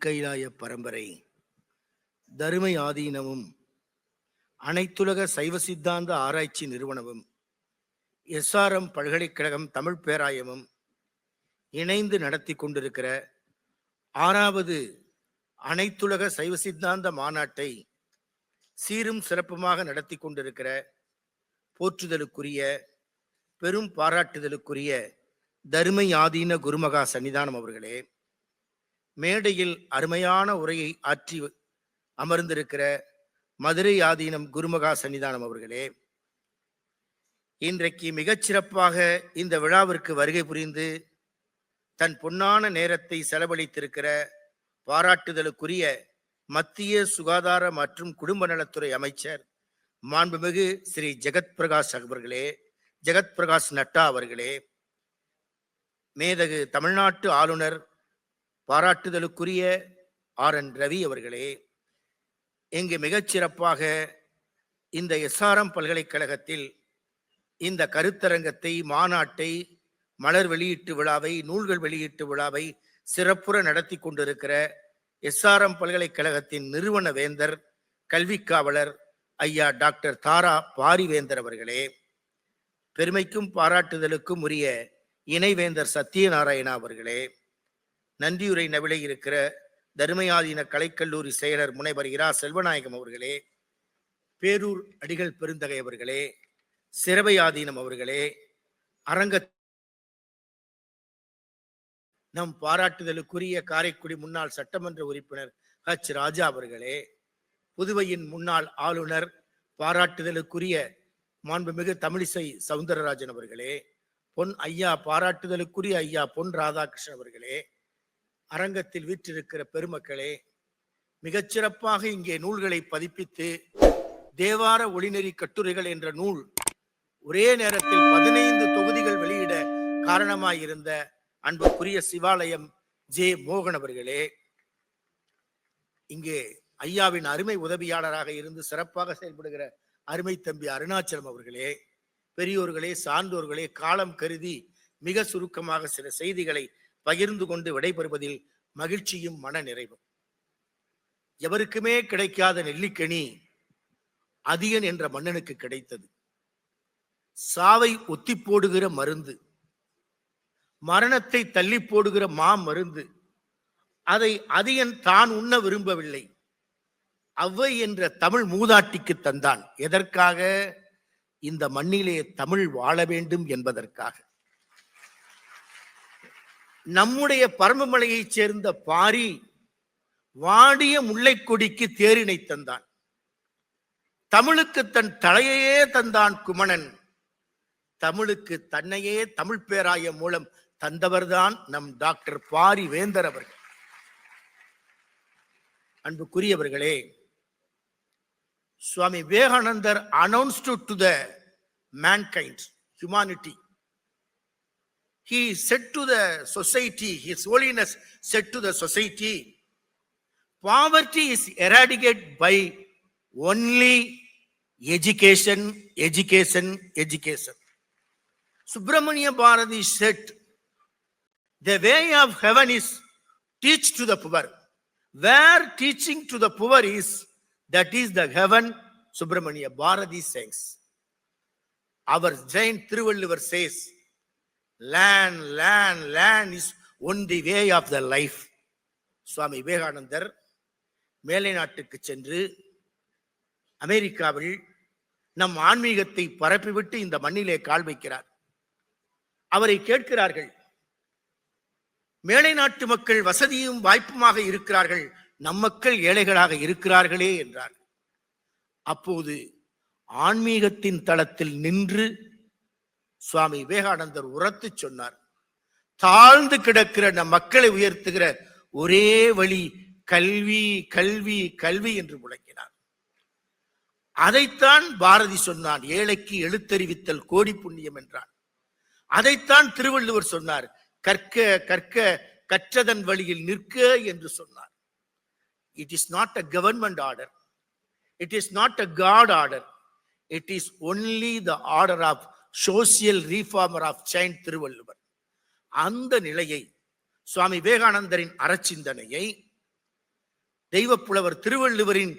திருக்கைலாய பரம்பரை தருமை ஆதீனமும் அனைத்துலக சைவ சித்தாந்த ஆராய்ச்சி நிறுவனமும் எஸ்ஆர்எம் பல்கலைக்கழகம் தமிழ் பேராயமும் இணைந்து நடத்தி கொண்டிருக்கிற 6வது அனைத்துலக சைவ சித்தாந்த மாநாட்டை சீரும் சிறப்புமாக நடத்தி கொண்டிருக்கிற போற்றுதலுக்குரிய பெரும் பாராட்டுதலுக்குரிய தருமை ஆதீன குருமகா சன்னிதானம் அவர்களே, மேடையில் அருமையான உரையை ஆற்றி அமர்ந்திருக்கிற மதுரை ஆதீனம் குருமகா சன்னிதானம் அவர்களே, இன்றைக்கு மிகச்சிறப்பாக இந்த விழாவிற்கு வருகை புரிந்து தன் பொன்னான நேரத்தை செலவழித்திருக்கிற பாராட்டுதலுக்குரிய மத்திய சுகாதார மற்றும் குடும்ப நலத்துறை அமைச்சர் மாண்புமிகு ஸ்ரீ ஜெகத் பிரகாஷ் அவர்களே, ஜெகத் பிரகாஷ் நட்டா அவர்களே, மேதகு தமிழ்நாட்டு ஆளுநர் பாராட்டுதலுக்குரிய RN ரவி அவர்களே, இங்கு மிகச்சிறப்பாக இந்த எஸ்ஆர்எம் பல்கலைக்கழகத்தில் இந்த கருத்தரங்கத்தை, மாநாட்டை, மலர் வெளியீட்டு விழாவை, நூல்கள் வெளியீட்டு விழாவை சிறப்புற நடத்தி கொண்டிருக்கிற எஸ்ஆர்எம் பல்கலைக்கழகத்தின் நிறுவன வேந்தர், கல்வி காவலர் ஐயா டாக்டர் தாரா பாரிவேந்தர் அவர்களே, பெருமைக்கும் பாராட்டுதலுக்கும் உரிய இணைவேந்தர் சத்தியநாராயணா அவர்களே, நன்றியுரை நவிலை இருக்கிற தருமையாதீன கலைக்கல்லூரி செயலர் முனைவர் இரா செல்வநாயகம் அவர்களே, பேரூர் அடிகள் பெருந்தகை அவர்களே, சிறவை ஆதீனம் அவர்களே, அரங்க நம் பாராட்டுதலுக்குரிய காரைக்குடி முன்னாள் சட்டமன்ற உறுப்பினர் H ராஜா அவர்களே, புதுவையின் முன்னாள் ஆளுநர் பாராட்டுதலுக்குரிய மாண்புமிகு தமிழிசை சவுந்தரராஜன் அவர்களே, பொன் ஐயா பாராட்டுதலுக்குரிய ஐயா பொன் ராதாகிருஷ்ணன் அவர்களே, அரங்கத்தில் வீற்றிருக்கிற பெருமக்களே, மிகச்சிறப்பாக இங்கே நூல்களை பதிப்பித்து தேவார ஒளிநெறி கட்டுரைகள் என்ற நூல் ஒரே நேரத்தில் 15 தொகுதிகள் வெளியிட காரணமாயிருந்த அன்புக்குரிய சிவாலயம் ஜே மோகன் அவர்களே, இங்கே ஐயாவின் அருமை உதவியாளராக இருந்து சிறப்பாக செயல்படுகிற அருமை தம்பி அருணாச்சலம் அவர்களே, பெரியோர்களே, சான்றோர்களே, காலம் கருதி மிக சுருக்கமாக சில செய்திகளை பகிர்ந்து கொண்டு விடைபெறுவதில் மகிழ்ச்சியும் மன நிறைவும். எவருக்குமே கிடைக்காத நெல்லிக்கனி அதியன் என்ற மன்னனுக்கு கிடைத்தது. சாவை ஒத்தி போடுகிற மருந்து, மரணத்தை தள்ளி போடுகிற மருந்து. அதை அதியன் தான் உண்ண விரும்பவில்லை, அவ்வை என்ற தமிழ் மூதாட்டிக்கு தந்தான். எதற்காக? இந்த மண்ணிலே தமிழ் வாழ வேண்டும் என்பதற்காக. நம்முடைய பரம்பமலையைச் சேர்ந்த பாரி வாடிய முல்லை கொடிக்கு தேரினை தந்தான். தமிழுக்கு தன் தலையையே தந்தான் குமணன். தமிழுக்கு தன்னையே தமிழ் பேராயம் மூலம் தந்தவர்தான் நம் டாக்டர் பாரி வேந்தர் அவர்கள். அன்புக்குரியவர்களே, சுவாமி விவேகானந்தர் announced to the mankind, humanity. He said to the society, His Holiness said to the society, poverty is eradicated by only education, education, education. Subramania Bharati said, the way of heaven is teach to the poor. Where teaching to the poor is, that is the heaven. Subramania Bharati says. Our giant Thiruvalluvar says, land, land, land is only way of the life. சுவாமி விவேகானந்தர் மேலை நாட்டுக்கு சென்று அமெரிக்காவில் நம் ஆன்மீகத்தை பரப்பிவிட்டு இந்த மண்ணிலே கால் வைக்கிறார். அவரை கேட்கிறார்கள், மேலை நாட்டு மக்கள் வசதியும் வாய்ப்புமாக இருக்கிறார்கள், நம் மக்கள் ஏழைகளாக இருக்கிறார்களே என்றார். அப்போது ஆன்மீகத்தின் தளத்தில் நின்று சுவாமி விவேகானந்தர் உரத்து சொன்னார், தாழ்ந்து கிடக்கிற நம் மக்களை உயர்த்துகிற ஒரே வழி கல்வி, கல்வி, கல்வி என்று முழங்கினார். அதைத்தான் பாரதி சொன்னான், ஏழைக்கு எழுத்தறிவித்தல் கோடி புண்ணியம் என்றான். அதைத்தான் திருவள்ளுவர் சொன்னார், கற்க கற்க கற்றதன் வழியில் நிற்க என்று சொன்னார். It is not a government order. It is not a God order. It is only the order of social reformer of Saint Thiruvalluvar. அந்த நிலையை சுவாமி விவேகானந்தரின் அறச்சிந்தனையை தெய்வப்புலவர் திருவள்ளுவரின்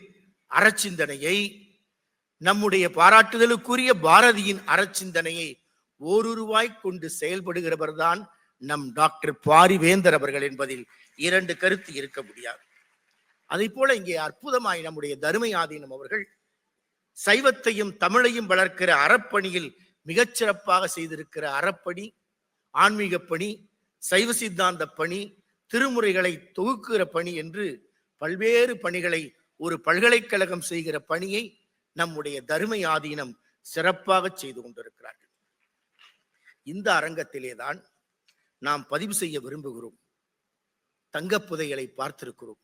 அறச்சிந்தனையை, நம்முடைய பாராட்டுதலுக்குரிய பாரதியின் அறச்சிந்தனையை ஓருருவாய் கொண்டு செயல்படுகிறவர் தான் நம் டாக்டர் பாரிவேந்தர் அவர்கள் என்பதில் இரண்டு கருத்து இருக்க முடியாது. அதை போல இங்கே அற்புதமாய் நம்முடைய தருமை ஆதீனம் அவர்கள் சைவத்தையும் தமிழையும் வளர்க்கிற அறப்பணியில் மிகச்சிறப்பாக செய்திருக்கிற அறப்பணி, ஆன்மீக பணி, சைவ சித்தாந்த பணி, திருமுறைகளை தொகுக்கிற பணி என்று பல்வேறு பணிகளை ஒரு பல்கலைக்கழகம் செய்கிற பணியை நம்முடைய தருமை ஆதீனம் சிறப்பாக செய்து கொண்டிருக்கிறார்கள். இந்த அரங்கத்திலேதான் நாம் பதிவு செய்ய விரும்புகிறோம். தங்கப்புதையலை பார்த்திருக்கிறோம்.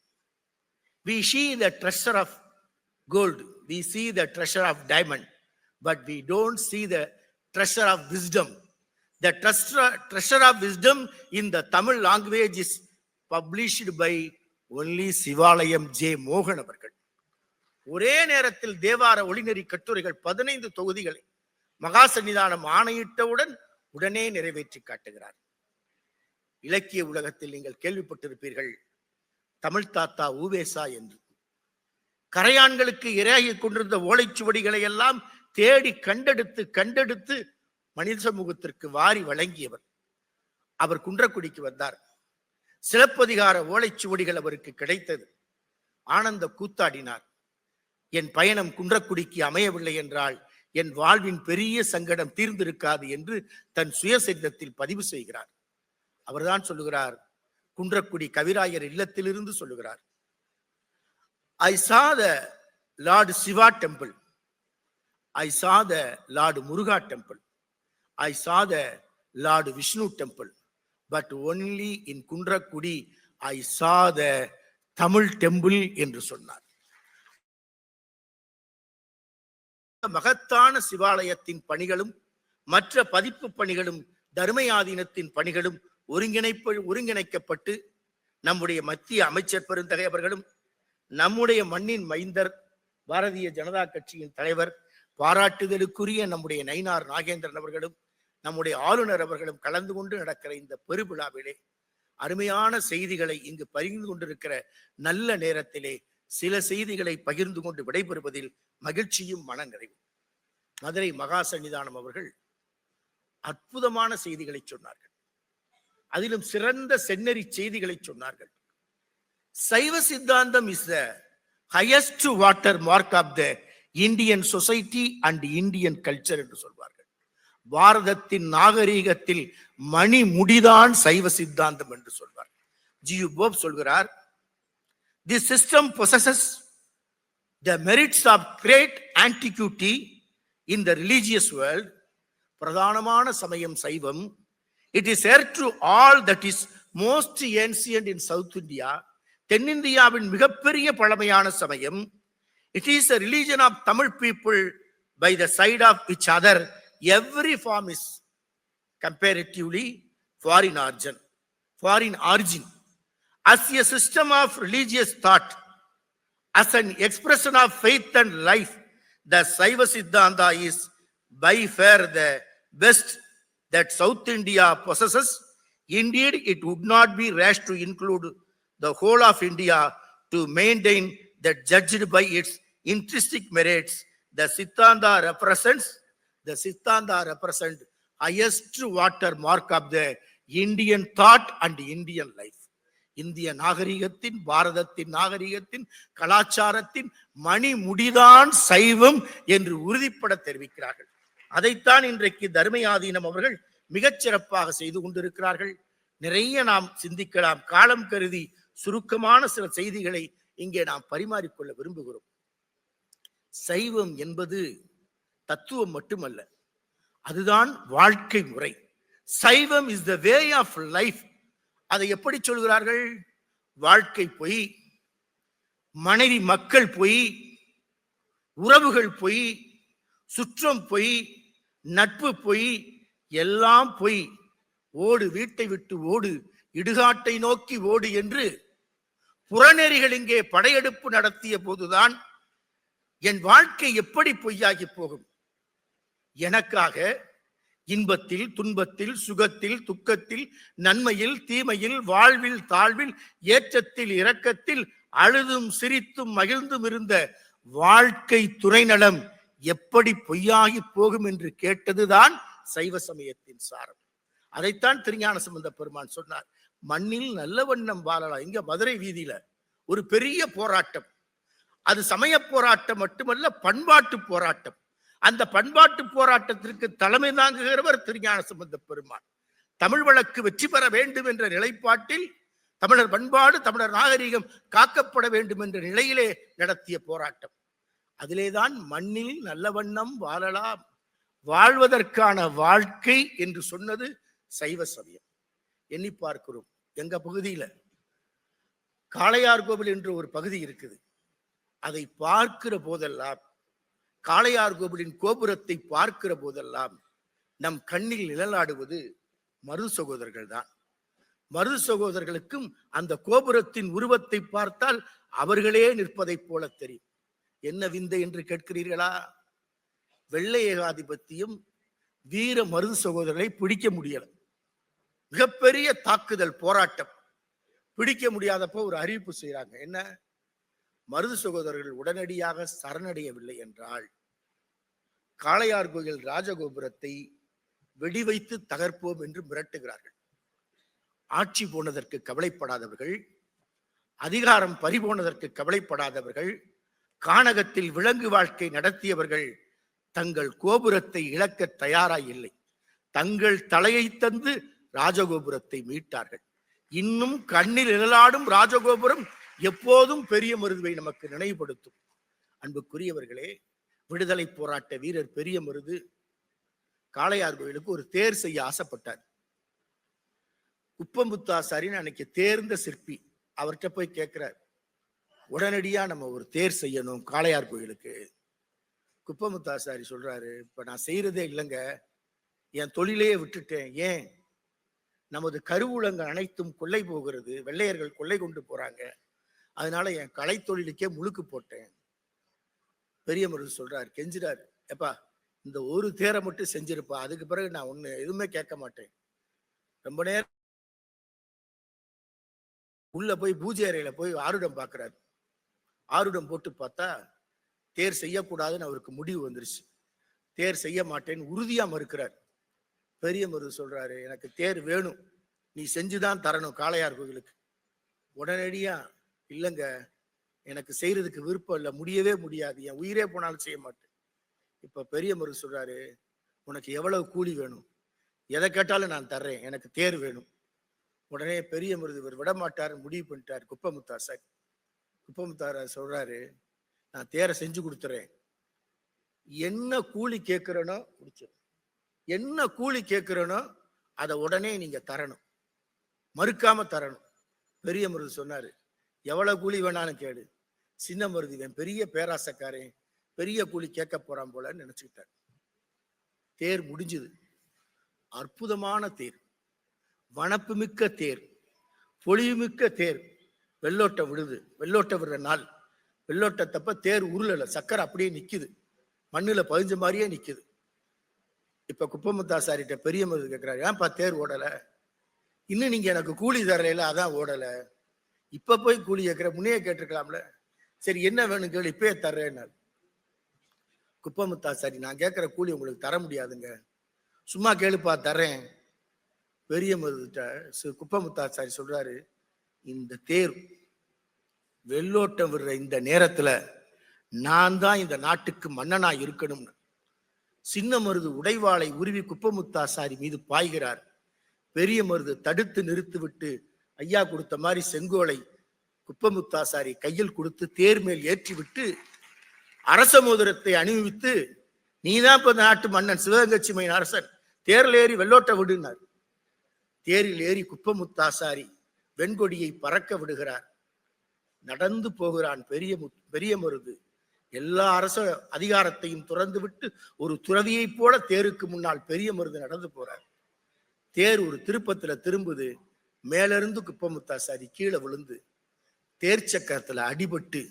We see the treasure of gold, we see the treasure of diamond, but we don't see the treasure of wisdom. The treasure of wisdom in the Tamil language is published by only சிவாலயம் J மோகன் அவர்கள். ஒரே நேரத்தில் தேவார ஒளிநெறி கட்டுரைகள் 15 தொகுதிகளை மகா சன்னிதானம் ஆணையிட்டவுடன் உடனே நிறைவேற்றி காட்டுகிறார். இலக்கிய உலகத்தில் நீங்கள் கேள்விப்பட்டிருப்பீர்கள் தமிழ் தாத்தா ஊவேசா என்று. கரையான்களுக்கு இரையாகி கொண்டிருந்த ஓலைச்சுவடிகளை எல்லாம் தேடி கண்டெடுத்து மனித சமூகத்திற்கு வாரி வழங்கியவர். அவர் குன்றக்குடிக்கு வந்தார். சிலப்பதிகார ஓலைச்சுவடிகள் அவருக்கு கிடைத்தது. ஆனந்த கூத்தாடினார். என் பயணம் குன்றக்குடிக்கு அமையவில்லை என்றால் என் வாழ்வின் பெரிய சங்கடம் தீர்ந்திருக்காது என்று தன் சுயசரிதத்தில் பதிவு செய்கிறார். அவர்தான் சொல்லுகிறார், குன்றக்குடி கவிராயர் இல்லத்திலிருந்து சொல்லுகிறார், I saw the Lord Shiva temple, I saw the Lord Muruga temple, I saw the Lord Vishnu temple, but only in Kundrakudi I saw the Tamil temple என்று சொன்னார். மகத்தான சிவாலயத்தின் பணிகளும் மற்ற பதிப்பு பணிகளும் தருமை ஆதீனத்தின் பணிகளும் ஒருங்கிணைக்கப்பட்டு நம்முடைய மத்திய அமைச்சர் பெருந்தகை அவர்களும் நம்முடைய மண்ணின் மைந்தர் பாரதிய ஜனதா கட்சியின் தலைவர் பாராட்டுதலுக்குரிய நம்முடைய நயினார் நாகேந்திரன் அவர்களும் நம்முடைய ஆளுநர் அவர்களும் கலந்து கொண்டு நடக்கிற இந்த பெருவிழாவிலே அருமையான செய்திகளை இங்கு பகிர்ந்து கொண்டிருக்கிற நல்ல நேரத்திலே சில செய்திகளை பகிர்ந்து கொண்டு விடைபெறுவதில் மகிழ்ச்சியும் மனநிறைவும். மதுரை மகா சன்னிதானம் அவர்கள் அற்புதமான செய்திகளை சொன்னார்கள். அதிலும் சிறந்த செந்நெறி செய்திகளை சொன்னார்கள். சைவ சித்தாந்தம் is the highest water mark of the Indian society and Indian culture என்று சொல்வார்கள். பாரதத்தின் நாகரீகத்தில் மணி முடிதான் சைவ சித்தாந்தம் என்று சொல்வார். ஜியு போப் சொல்கிறார், this system possesses the merits of great antiquity in the religious world. பிரதானமான சமயம் சைவம். It is heir to all that is most ancient in South India. தென்னிந்தியாவின் மிகப்பெரிய பழமையான சமயம். It is a religion of Tamil people by the side of each other. Every form is comparatively foreign origin. As a system of religious thought, as an expression of faith and life, the Saiva Siddhanta is by far the best that South India possesses. Indeed, it would not be rash to include the whole of India to maintain that judged by its intrinsic merits, the Siddhanta represents highest watermark of the Indian thought and Indian life. இந்திய நாகரிகத்தின், பாரதத்தின் நாகரிகத்தின், கலாச்சாரத்தின் மணி முடிதான் சைவம் என்று உறுதிப்பட தெரிவிக்கிறார்கள். அதைத்தான் இன்றைக்கு தருமை ஆதீனம் அவர்கள் மிகச் சிறப்பாக செய்து கொண்டிருக்கிறார்கள். நிறைய நாம் சிந்திக்கலாம். காலம் கருதி சுருக்கமான சில செய்திகளை இங்கே நாம் பரிமாறிக்கொள்ள விரும்புகிறோம். சைவம் என்பது தத்துவம் மட்டுமல்ல, அதுதான் வாழ்க்கை முறை. சைவம் is the way of life. அதை எப்படி சொல்கிறார்கள்? வாழ்க்கை பொய், மனைவி மக்கள் பொய், உறவுகள் பொய், சுற்றம் பொய், நட்பு பொய், எல்லாம் பொய். ஓடு, வீட்டை விட்டு ஓடு, இடுகாட்டை நோக்கி ஓடு என்று புறநெறிகள் இங்கே படையெடுப்பு நடத்திய போதுதான் என் வாழ்க்கை எப்படி பொய்யாகி போகும்? எனக்காக இன்பத்தில், துன்பத்தில், சுகத்தில், துக்கத்தில், நன்மையில், தீமையில், வாழ்வில், தாழ்வில், ஏற்றத்தில், இரக்கத்தில் அழுதும் சிரித்தும் மகிழ்ந்தும் இருந்த வாழ்க்கை துணை நலம் எப்படி பொய்யாகி போகும் என்று கேட்டதுதான் சைவ சமயத்தின் சாரம். அதைத்தான் திருஞான சம்பந்த பெருமான் சொன்னார். மண்ணில் நல்ல வண்ணம் வாழலாம். இங்க மதுரை வீதியில ஒரு பெரிய போராட்டம். அது சமய போராட்டம் மட்டுமல்ல, பண்பாட்டு போராட்டம். அந்த பண்பாட்டு போராட்டத்திற்கு தலைமை தாங்குகிறவர் திருஞான சம்பந்த பெருமான். தமிழ் வழக்கு வெற்றி பெற வேண்டும் என்ற நிலைப்பாட்டில், தமிழர் பண்பாடு, தமிழர் நாகரிகம் காக்கப்பட வேண்டும் என்ற நிலையிலே நடத்திய போராட்டம். அதிலேதான் மண்ணில் நல்ல வண்ணம் வாழலாம், வாழ்வதற்கான வாழ்க்கை என்று சொன்னது சைவ சமயம். எண்ணி பார்க்கிறோம், எங்க பகுதியில காளையார் கோவில் என்று ஒரு பகுதி இருக்குது. அதை பார்க்கிற போதெல்லாம், காளையார் கோவிலின் கோபுரத்தை பார்க்கிற போதெல்லாம் நம் கண்ணில் நிழலாடுவது மருது சகோதரர்கள் தான். மருது சகோதரர்களுக்கும் அந்த கோபுரத்தின் உருவத்தை பார்த்தால் அவர்களே நிற்பதைப் போல தெரியும். என்ன விந்தை என்று கேட்கிறீர்களா? வெள்ளை ஏகாதிபத்தியம் வீர மருது சகோதரர்களை பிடிக்க முடியல. மிகப்பெரிய தாக்குதல் போராட்டம். பிடிக்க முடியாதப்போ ஒரு அறிவிப்பு செய்யறாங்க. என்ன? மருது சகோதரர்கள் உடனடியாக சரணடையவில்லை என்றால் காளையார் கோயில் ராஜகோபுரத்தை வெடி வைத்து தகர்ப்போம் என்று மிரட்டுகிறார்கள். ஆட்சி போனதற்கு கவலைப்படாதவர்கள், அதிகாரம் பறிபோனதற்கு கவலைப்படாதவர்கள், கானகத்தில் விலங்கு வாழ்க்கை நடத்தியவர்கள் தங்கள் கோபுரத்தை இழக்க தயாராய் இல்லை. தங்கள் தலையை தந்து ராஜகோபுரத்தை மீட்டார்கள். இன்னும் கண்ணில் நிழலாடும் ராஜகோபுரம் எப்போதும் பெரிய மருதுவை நமக்கு நினைவுபடுத்தும். அன்புக்குரியவர்களே, விடுதலை போராட்ட வீரர் பெரிய மருது காளையார் கோயிலுக்கு ஒரு தேர் செய்ய ஆசைப்பட்டார். குப்பமுத்தாசாரின்னு அன்னைக்கு தேர்ந்த சிற்பி. அவர்கிட்ட போய் கேட்கிறார், உடனடியா நம்ம ஒரு தேர் செய்யணும் காளையார் கோயிலுக்கு. குப்பமுத்தாசாரி சொல்றாரு, இப்ப நான் செய்யறதே இல்லைங்க, என் தொழிலையே விட்டுட்டேன். ஏன்? நமது கருவூலங்கள் அனைத்தும் கொள்ளை போகிறது, வெள்ளையர்கள் கொள்ளை கொண்டு போறாங்க, அதனால என் கலை தொழிலுக்கே முழுக்கு போட்டேன். பெரிய மருது சொல்றாரு, கெஞ்சிறாரு, எப்பா இந்த ஒரு தேரை மட்டும் செஞ்சிருப்பா, அதுக்கு பிறகு நான் ஒண்ணு எதுவுமே கேட்க மாட்டேன். ரொம்ப நேரம் உள்ள போய் பூஜை அறையில போய் ஆருடம் பாக்குறாரு. ஆருடம் போட்டு பார்த்தா தேர் செய்யக்கூடாதுன்னு அவருக்கு முடிவு வந்துருச்சு. தேர் செய்ய மாட்டேன்னு உறுதியா மறுக்கிறார். பெரிய மருது சொல்றாரு, எனக்கு தேர் வேணும், நீ செஞ்சுதான் தரணும் காளையார் கோவிலுக்கு. உடனடியா, இல்லைங்க எனக்கு செய்யறதுக்கு விருப்பம் இல்லை, முடியவே முடியாது, என் உயிரே போனாலும் செய்ய மாட்டேன். இப்ப பெரிய மருது சொல்றாரு, உனக்கு எவ்வளவு கூலி வேணும், எதை கேட்டாலும் நான் தர்றேன், எனக்கு தேர் வேணும். உடனே பெரிய மருது இவர் விட மாட்டார், முடிவு பண்ணிட்டார். குப்பமுத்தாசாரி சொல்றாரு, நான் தேரை செஞ்சு கொடுத்துறேன், என்ன கூலி கேட்கிறனோ முடிச்சு, என்ன கூலி கேட்கிறனோ அதை உடனே நீங்க தரணும், மறுக்காம தரணும். பெரிய மருது சொன்னாரு, எவ்வளவு கூலி வேணாலும் கேடு. சின்ன மருது இவன் பெரிய பேராசக்காரன், பெரிய கூலி கேட்க போறான் போலன்னு நினைச்சுக்கிட்டார். தேர் முடிஞ்சுது. அற்புதமான தேர், வனப்பு மிக்க தேர், பொலிவுமிக்க தேர். வெள்ளோட்டம் விடுது. வெள்ளோட்டம் விடுற நாள், வெள்ளோட்டத்தப்ப தேர் உருளல, சக்கரை அப்படியே நிக்குது, மண்ணுல பதிஞ்ச மாதிரியே நிக்குது. இப்ப குப்பமுத்தாசாரிட்ட பெரிய மருது கேட்கிறாரு, ஏன்பா தேர் ஓடல? இன்னும் நீங்க எனக்கு கூலி தரல, அதான் ஓடல. இப்ப போய் கூலி கேட்கிற, முன்னையே கேட்டிருக்கலாம்ல. சரி என்ன வேணும் கேள்வி, இப்பயே தர்றேன்னாரு. குப்பமுத்தாசாரி, நான் கேட்கிற கூலி உங்களுக்கு தர முடியாதுங்க, சும்மா கேளுப்பா தர்றேன். பெரிய மருதுட்ட குப்பமுத்தாசாரி சொல்றாரு, இந்த தேர் வெள்ளோட்டம் விடுற இந்த நேரத்துல நான் தான் இந்த நாட்டுக்கு மன்னனா இருக்கணும்னு சின்ன மருது உடைவாளை உருவி குப்பமுத்தாசாரி மீது பாய்கிறார். பெரிய மருது தடுத்து நிறுத்தி விட்டு, ஐயா கொடுத்த மாதிரி செங்கோலை குப்பமுத்தாசாரி கையில் கொடுத்து தேர் மேல் ஏற்றி விட்டு அரச மோதிரத்தை அணிவித்து, நீதான் இப்ப நாட்டு மன்னன், சிவகங்கை மையின் அரசன், தேரில் ஏறி வெள்ளோட்ட விடுனார். தேரில் ஏறி குப்பமுத்தாசாரி வெண்கொடியை பறக்க விடுகிறார். நடந்து போகிறான் பெரிய மருது. எல்லா அரச அதிகாரத்தையும் துறந்து விட்டு ஒரு துறவியை போல தேருக்கு முன்னால் பெரிய மருது நடந்து போறார். தேர் ஒரு திருப்பத்துல திரும்புது. மேலிருந்து குப்பமுத்தாசாரி கீழே விழுந்து தேர் சக்கரத்துல அடிபட்டு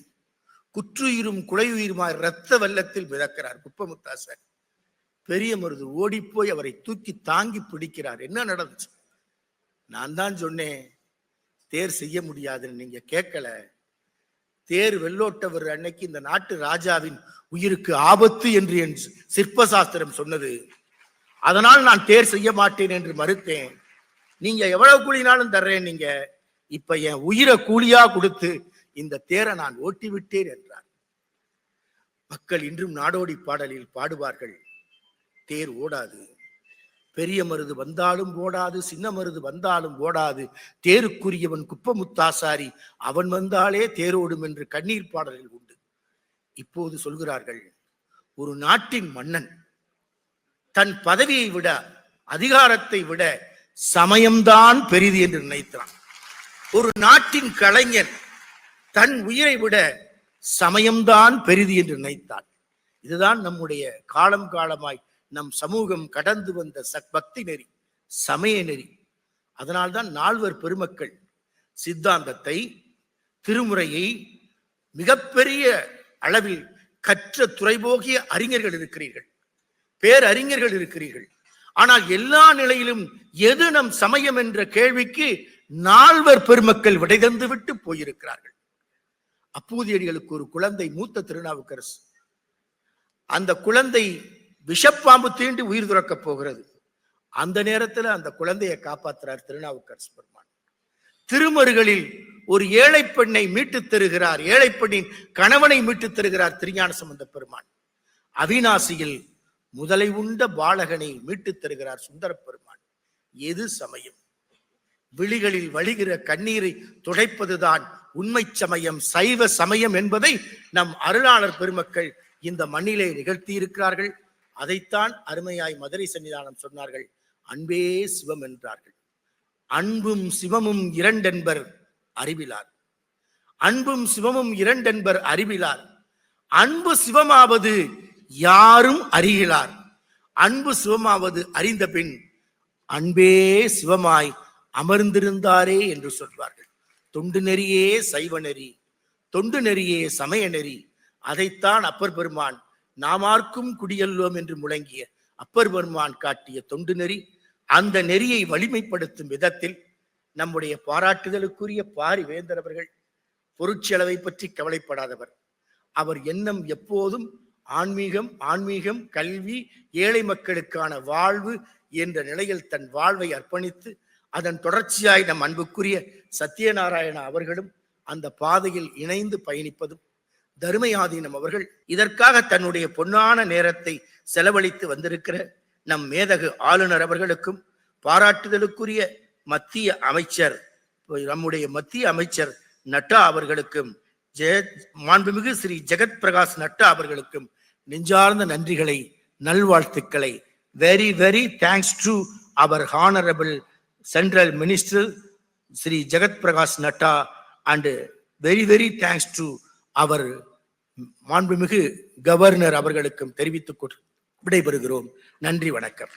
குற்றுயிரும் குலையுயிருமாய் இரத்த வெள்ளத்தில் மிதக்கிறார் குப்பமுத்தாசாரி. பெரிய மருது ஓடிப்போய் அவரை தூக்கி தாங்கி பிடிக்கிறார். என்ன நடந்துச்சு? நான் தான் சொன்னேன் தேர் செய்ய முடியாதுன்னு, நீங்க கேட்கல, தேர் வெள்ளோட்டவர் அன்னைக்கு இந்த நாட்டு ராஜாவின் உயிருக்கு ஆபத்து என்று என் சிற்ப சாஸ்திரம் சொன்னது. அதனால் நான் தேர் செய்ய மாட்டேன் என்று மறுத்தேன். நீங்க எவ்வளவு கூலினாலும் தர்றேன், நீங்க இப்ப என் உயிரை கூலியா கொடுத்து இந்த தேரை நான் ஓட்டி விட்டேன் என்றார். மக்கள் இன்றும் நாடோடி பாடலில் பாடுவார்கள், தேர் ஓடாது, பெரிய மருது வந்தாலும் ஓடாது, சின்ன மருது வந்தாலும் ஓடாது, தேருக்குரியவன் குப்பமுத்தாசாரி, அவன் வந்தாலே தேரோடும் என்று கண்ணீர் பாடல்கள் உண்டு. இப்போது சொல்கிறார்கள், ஒரு நாட்டின் மன்னன் தன் பதவியை விட, அதிகாரத்தை விட சமயம்தான் பெரிது என்று நினைத்தான். ஒரு நாட்டின் கலைஞன் தன் உயிரை விட சமயம்தான் பெரிது என்று நினைத்தான். இதுதான் நம்முடைய காலம் காலமாய் நம் சமூகம் கடந்து வந்த பக்தி நெறி, சமய நெறி. அதனால்தான் நால்வர் பெருமக்கள் சித்தாந்தத்தை, திருமுறையை மிகப்பெரிய அளவில் கற்ற துறைபோகிய அறிஞர்கள் இருக்கிறீர்கள், பேரறிஞர்கள் இருக்கிறீர்கள். ஆனால் எல்லா நிலையிலும் எது நம் சமயம் என்ற கேள்விக்கு நால்வர் பெருமக்கள் விடை தந்து விட்டு போயிருக்கிறார்கள். அப்பூதியடிகளுக்கு ஒரு குழந்தை, மூத்த திருநாவுக்கரசு. அந்த குழந்தை விஷப்பாம்பு தீண்டி உயிர் துறக்க போகிறது. அந்த நேரத்தில் அந்த குழந்தையை காப்பாற்றுறார் திருநாவுக்கரசு பெருமான். திருமருகளில் ஒரு ஏழை பெண்ணை மீட்டு தருகிறார், ஏழை பெண்ணின் கணவனை மீட்டு தருகிறார் திருஞான சம்பந்த பெருமான். அவிநாசியில் முதலை உண்ட பாலகனை மீட்டு தருகிறார் சுந்தர பெருமான். எது சமயம்? விழிகளில் வழிகிற கண்ணீரை துடைப்பதுதான் உண்மை சமயம், சைவ சமயம் என்பதை நம் அருளாளர் பெருமக்கள் இந்த மண்ணிலே நிகழ்த்தி இருக்கிறார்கள். அதைத்தான் அருமையாய் மதுரை சன்னிதானம் சொன்னார்கள், அன்பே சிவம் என்றார்கள். அன்பும் சிவமும் இரண்டென்பர் அறிவிலார், அன்பும் சிவமும் இரண்டென்பர் அறிவிலார். அன்பு சிவமாவது யாரும் அறிகிறார், அன்பு சிவமாவது அறிந்த பின் அன்பே சிவமாய் அமர்ந்திருந்தாரே என்று சொல்வார்கள். தொண்டு நெறியே சைவ நெறி, தொண்டு நெறியே சமய நெறி. அதைத்தான் அப்பர் பெருமான் நாமார்க்கும் குடியல்லோம் என்று முழங்கிய அப்பர் பெருமான் காட்டிய தொண்டு நெறி. அந்த நெறியை வலிமைப்படுத்தும் விதத்தில் நம்முடைய பாராட்டுதலுக்குரிய பாரிவேந்தர் அவர்கள் பொருட்செலவை பற்றி கவலைப்படாதவர். அவர் எண்ணம் எப்போதும் ஆன்மீகம், ஆன்மீகம், கல்வி, ஏழை மக்களுக்கான வாழ்வு என்ற நிலையில் தன் வாழ்வை அர்ப்பணித்து அதன் தொடர்ச்சியாய் நம் அன்புக்குரிய சத்யநாராயண அவர்களும் அந்த பாதையில் இணைந்து பயணிப்பதும், தர்மயாதீனம் அவர்கள் இதற்காக தன்னுடைய பொன்னான நேரத்தை செலவழித்து வந்திருக்கிற நம் மேதகு ஆளுநர் அவர்களுக்கும், பாராட்டுதலுக்குரிய மத்திய அமைச்சர், நம்முடைய மத்திய அமைச்சர் நட்டா அவர்களுக்கும், மாண்புமிகு ஸ்ரீ ஜெகத் பிரகாஷ் நட்டா அவர்களுக்கும் நெஞ்சார்ந்த நன்றிகளை, நல்வாழ்த்துக்களை. Very very thanks to our honourable central minister Shri Jagat Prakash Nadda and very very thanks to our மாண்புமிகு கவர்னர் அவர்களுக்கும் தெரிவித்துக் விடைபெறுகிறோம். நன்றி, வணக்கம்.